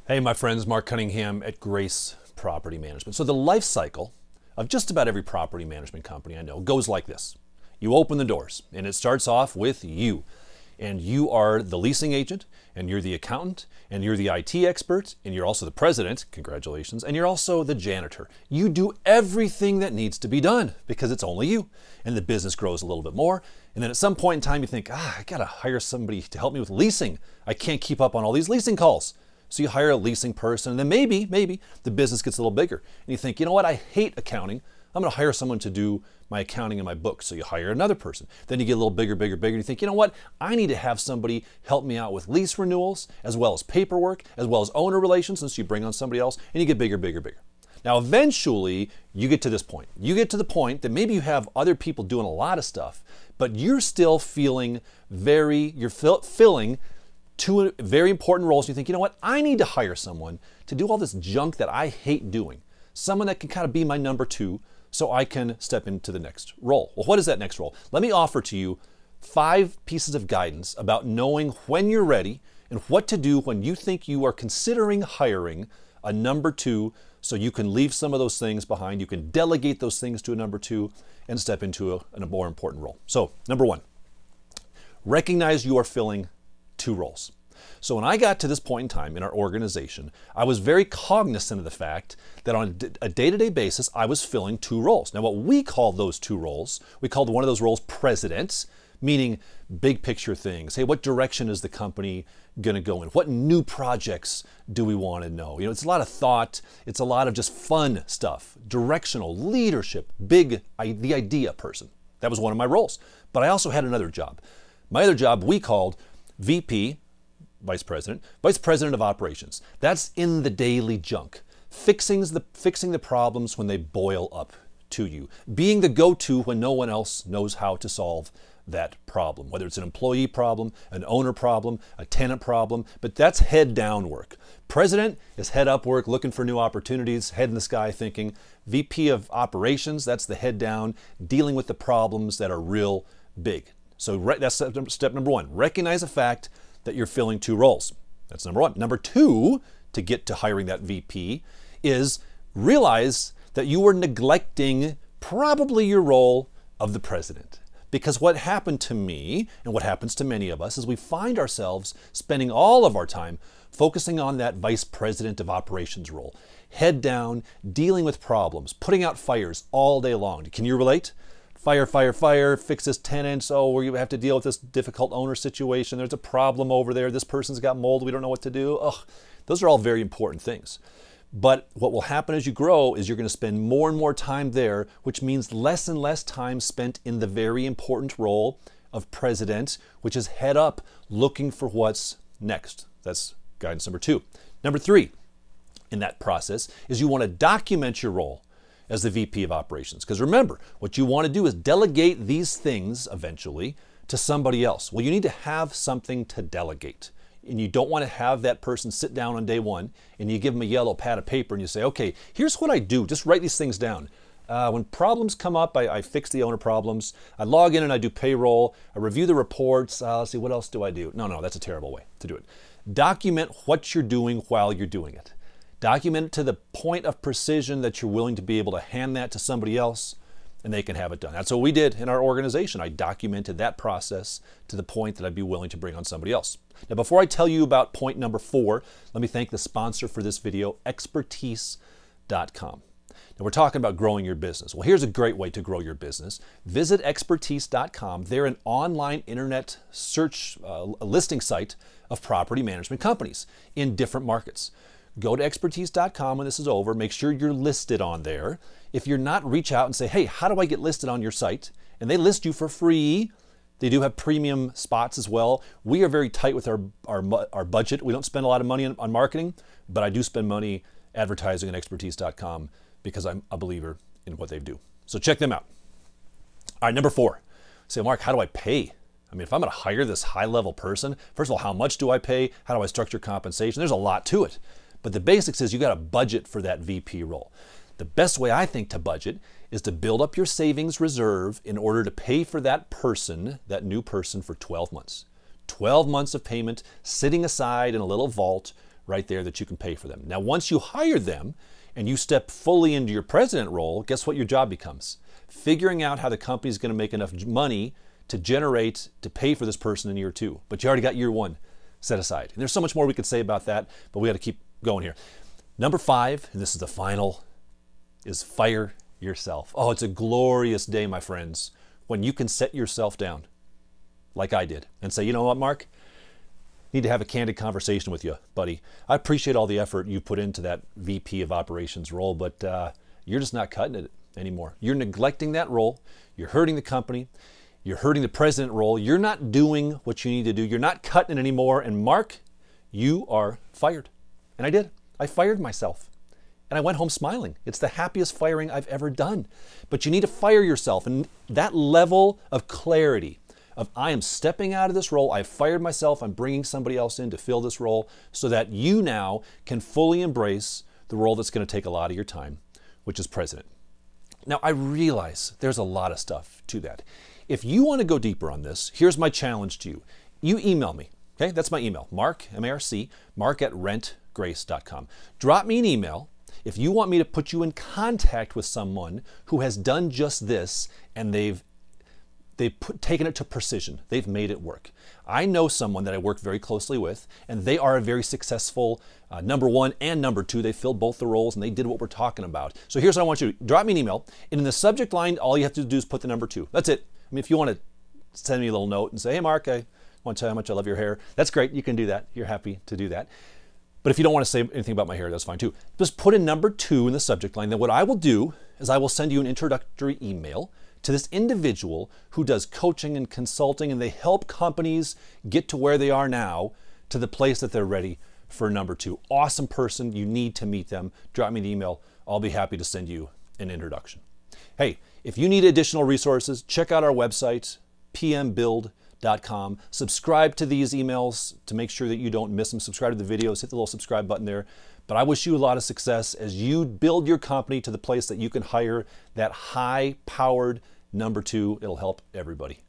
Hey, my friends, Mark Cunningham at Grace Property Management. So the life cycle of just about every property management company I know goes like this. You open the doors and it starts off with you. And you are the leasing agent, and you're the accountant, and you're the IT expert, and you're also the president, congratulations, and you're also the janitor. You do everything that needs to be done because it's only you. And the business grows a little bit more. And then at some point in time you think, I gotta hire somebody to help me with leasing. I can't keep up on all these leasing calls. So you hire a leasing person, and then maybe the business gets a little bigger. And you think, you know what, I hate accounting. I'm gonna hire someone to do my accounting and my books. So you hire another person. Then you get a little bigger. And you think, you know what, I need to have somebody help me out with lease renewals, as well as paperwork, as well as owner relations, and so you bring on somebody else, and you get bigger. Now eventually, you get to this point. You get to the point that maybe you have other people doing a lot of stuff, but you're still feeling filling two very important roles. You think, you know what, I need to hire someone to do all this junk that I hate doing. Someone that can kind of be my number two so I can step into the next role. Well, what is that next role? Let me offer to you 5 pieces of guidance about knowing when you're ready and what to do when you think you are considering hiring a number two so you can leave some of those things behind. You can delegate those things to a number two and step into a more important role. So, number 1, recognize you are filling 2 roles. So when I got to this point in time in our organization, I was very cognizant of the fact that on a day-to-day basis, I was filling 2 roles. Now what we call those 2 roles, we called one of those roles president, meaning big picture things. Hey, what direction is the company gonna go in? What new projects do we wanna know? You know, it's a lot of thought, it's a lot of just fun stuff, directional, leadership, the idea person. That was one of my roles. But I also had another job. My other job we called VP, Vice President of Operations. That's in the daily junk. Fixing the problems when they boil up to you. Being the go-to when no one else knows how to solve that problem. Whether it's an employee problem, an owner problem, a tenant problem, but that's head down work. President is head up work, looking for new opportunities, head in the sky thinking. VP of Operations, that's the head down, dealing with the problems that are real big. So that's step number 1. Recognize the fact that you're filling 2 roles. That's number 1. Number 2, to get to hiring that VP, is realize that you were neglecting probably your role of the president. Because what happened to me, and what happens to many of us, is we find ourselves spending all of our time focusing on that Vice President of Operations role. Head down, dealing with problems, putting out fires all day long. Can you relate? Fire, fix this tenant. Oh, we have to deal with this difficult owner situation. There's a problem over there. This person's got mold. We don't know what to do. Ugh, those are all very important things. But what will happen as you grow is you're going to spend more and more time there, which means less and less time spent in the very important role of president, which is head up looking for what's next. That's guidance number 2. Number 3 in that process is you want to document your role as the VP of Operations. Because remember, what you want to do is delegate these things eventually to somebody else. Well, you need to have something to delegate. And you don't want to have that person sit down on day 1 and you give them a yellow pad of paper and you say, okay, here's what I do. Just write these things down. When problems come up, I fix the owner problems. I log in and I do payroll. I review the reports. Let's see, what else do I do? No, that's a terrible way to do it. Document what you're doing while you're doing it. Document it to the point of precision that you're willing to be able to hand that to somebody else and they can have it done. That's what we did in our organization. I documented that process to the point that I'd be willing to bring on somebody else. Now, before I tell you about point number 4, let me thank the sponsor for this video, expertise.com. Now, we're talking about growing your business. Well, here's a great way to grow your business. Visit expertise.com. They're an online internet search listing site of property management companies in different markets. Go to expertise.com when this is over. Make sure you're listed on there. If you're not, reach out and say, hey, how do I get listed on your site? And they list you for free. They do have premium spots as well. We are very tight with our budget. We don't spend a lot of money on marketing, but I do spend money advertising on expertise.com because I'm a believer in what they do. So check them out. All right, number 4. Say, Mark, how do I pay? I mean, if I'm going to hire this high-level person, first of all, how much do I pay? How do I structure compensation? There's a lot to it. But the basics is you got to budget for that VP role. The best way I think to budget is to build up your savings reserve in order to pay for that person, that new person, for 12 months. 12 months of payment sitting aside in a little vault, right there that you can pay for them. Now, once you hire them and you step fully into your president role, guess what your job becomes? Figuring out how the company is going to make enough money to generate, to pay for this person in year 2. But you already got year 1 set aside. And there's so much more we could say about that, but we got to keep going here. Number 5, and this is the final, is fire yourself. Oh, it's a glorious day, my friends, when you can set yourself down like I did and say, you know what, Mark? Need to have a candid conversation with you, buddy. I appreciate all the effort you put into that VP of operations role, but you're just not cutting it anymore. You're neglecting that role. You're hurting the company. You're hurting the president role. You're not doing what you need to do. You're not cutting it anymore. And Mark, you are fired. And I did. I fired myself. And I went home smiling. It's the happiest firing I've ever done. But you need to fire yourself. And that level of clarity of I am stepping out of this role, I've fired myself, I'm bringing somebody else in to fill this role so that you now can fully embrace the role that's going to take a lot of your time, which is president. Now, I realize there's a lot of stuff to that. If you want to go deeper on this, here's my challenge to you. You email me, okay? That's my email, Marc, M-A-R-C, marc@rentgrace.com. Drop me an email if you want me to put you in contact with someone who has done just this and they've taken it to precision. They've made it work. I know someone that I work very closely with, and they are a very successful number 1 and number 2. They filled both the roles, and they did what we're talking about. So here's what I want you to do. Drop me an email, and in the subject line, all you have to do is put the number 2. That's it. I mean, if you want to send me a little note and say, hey, Mark, I want to tell you how much I love your hair, that's great. You can do that. You're happy to do that. But if you don't want to say anything about my hair, that's fine too. Just put a number 2 in the subject line. Then what I will do is I will send you an introductory email to this individual who does coaching and consulting, and they help companies get to where they are now to the place that they're ready for number 2. Awesome person. You need to meet them. Drop me an email. I'll be happy to send you an introduction. Hey, if you need additional resources, check out our website, pmbuild.com. Subscribe to these emails to make sure that you don't miss them. Subscribe to the videos. Hit the little subscribe button there. But I wish you a lot of success as you build your company to the place that you can hire that high-powered number 2. It'll help everybody.